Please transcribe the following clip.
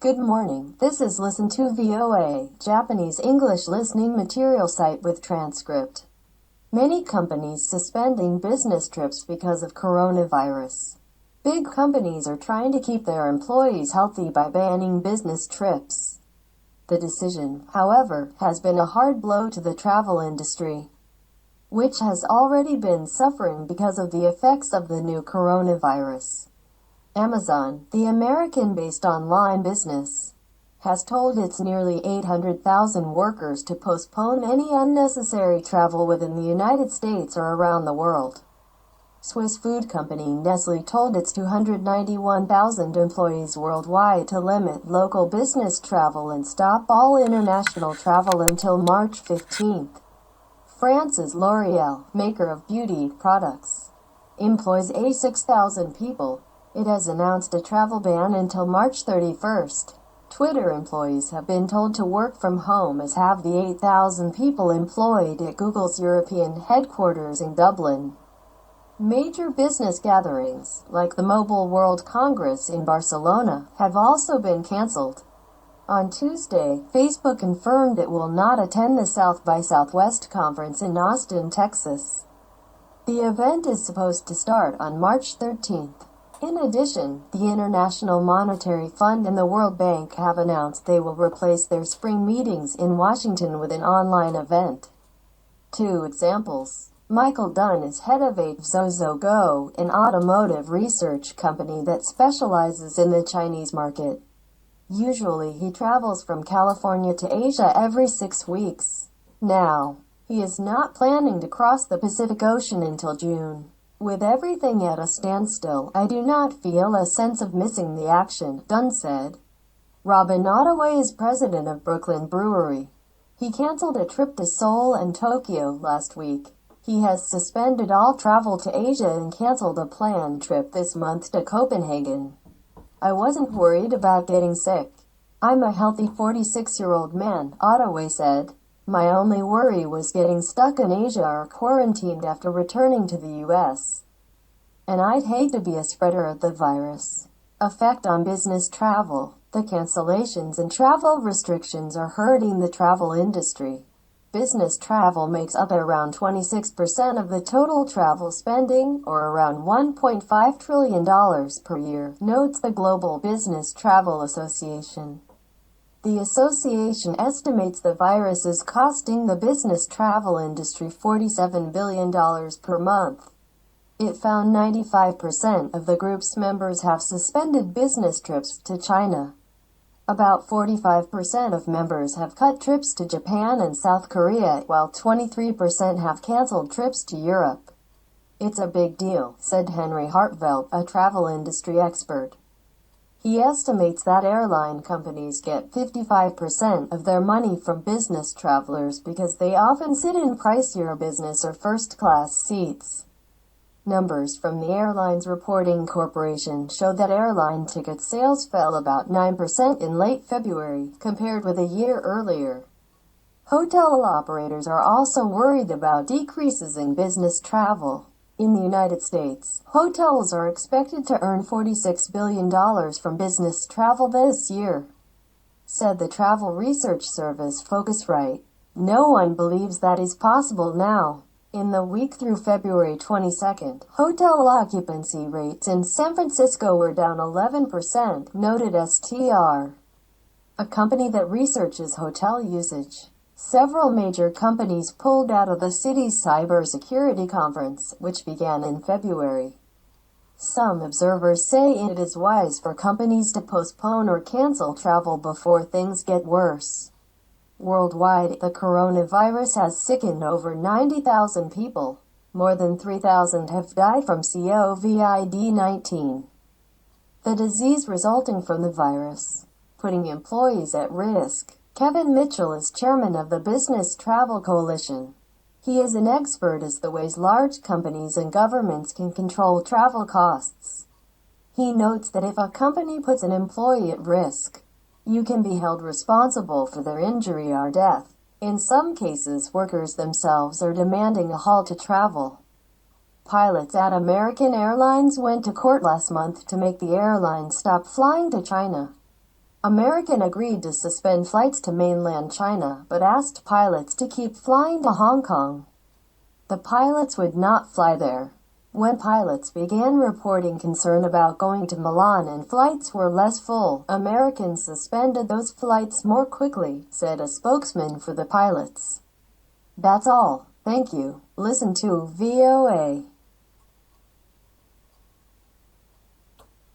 Good morning, this is Listen to VOA, Japanese English listening material site with transcript. Many companies suspending business trips because of coronavirus. Big companies are trying to keep their employees healthy by banning business trips. The decision, however, has been a hard blow to the travel industry, which has already been suffering because of the effects of the new coronavirus. Amazon, the American-based online business, has told its nearly 800,000 workers to postpone any unnecessary travel within the United States or around the world. Swiss food company Nestle told its 291,000 employees worldwide to limit local business travel and stop all international travel until March 15th. France's L'Oréal, maker of beauty products, employs 6,000 people. It has announced a travel ban until March 31st. Twitter employees have been told to work from home, as have the 8,000 people employed at Google's European headquarters in Dublin. Major business gatherings, like the Mobile World Congress in Barcelona, have also been cancelled. On Tuesday, Facebook confirmed it will not attend the South by Southwest conference in Austin, Texas. The event is supposed to start on March 13th. In addition, the International Monetary Fund and the World Bank have announced they will replace their spring meetings in Washington with an online event. Two examples. Michael Dunn is head of v02611, an automotive research company that specializes in the Chinese market. Usually he travels from California to Asia every 6 weeks. Now, he is not planning to cross the Pacific Ocean until June. With everything at a standstill, I do not feel a sense of missing the action, Dunn said. Robin Ottaway is president of Brooklyn Brewery. He canceled a trip to Seoul and Tokyo last week. He has suspended all travel to Asia and canceled a planned trip this month to Copenhagen. I wasn't worried about getting sick. I'm a healthy 46-year-old man, Ottaway said. My only worry was getting stuck in Asia or quarantined after returning to the U.S. And I'd hate to be a spreader of the virus. Effect on business travel. The cancellations and travel restrictions are hurting the travel industry. Business travel makes up around 26% of the total travel spending, or around $1.5 trillion per year, notes the Global Business Travel Association. The association estimates the virus is costing the business travel industry $47 billion per month. It found 95% of the group's members have suspended business trips to China. About 45% of members have cut trips to Japan and South Korea, while 23% have canceled trips to Europe. It's a big deal, said Henry Hartvelt, a travel industry expert. He estimates that airline companies get 55% of their money from business travelers because they often sit in pricier business or first-class seats. Numbers from the Airlines Reporting Corporation show that airline ticket sales fell about 9% in late February, compared with a year earlier. Hotel operators are also worried about decreases in business travel. In the United States, hotels are expected to earn $46 billion from business travel this year, said the travel research service Focusrite. No one believes that is possible now. In the week through February 22nd, hotel occupancy rates in San Francisco were down 11%, noted STR, a company that researches hotel usage. Several major companies pulled out of the city's cybersecurity conference, which began in February. Some observers say it is wise for companies to postpone or cancel travel before things get worse. Worldwide, the coronavirus has sickened over 90,000 people. More than 3,000 have died from COVID-19. The disease resulting from the virus, putting employees at risk. Kevin Mitchell is chairman of the Business Travel Coalition. He is an expert as the ways large companies and governments can control travel costs. He notes that if a company puts an employee at risk, you can be held responsible for their injury or death. In some cases, workers themselves are demanding a halt to travel. Pilots at American Airlines went to court last month to make the airline stop flying to China. American agreed to suspend flights to mainland China, but asked pilots to keep flying to Hong Kong. The pilots would not fly there. When pilots began reporting concern about going to Milan and flights were less full, Americans suspended those flights more quickly, said a spokesman for the pilots. That's all. Thank you. Listen to VOA.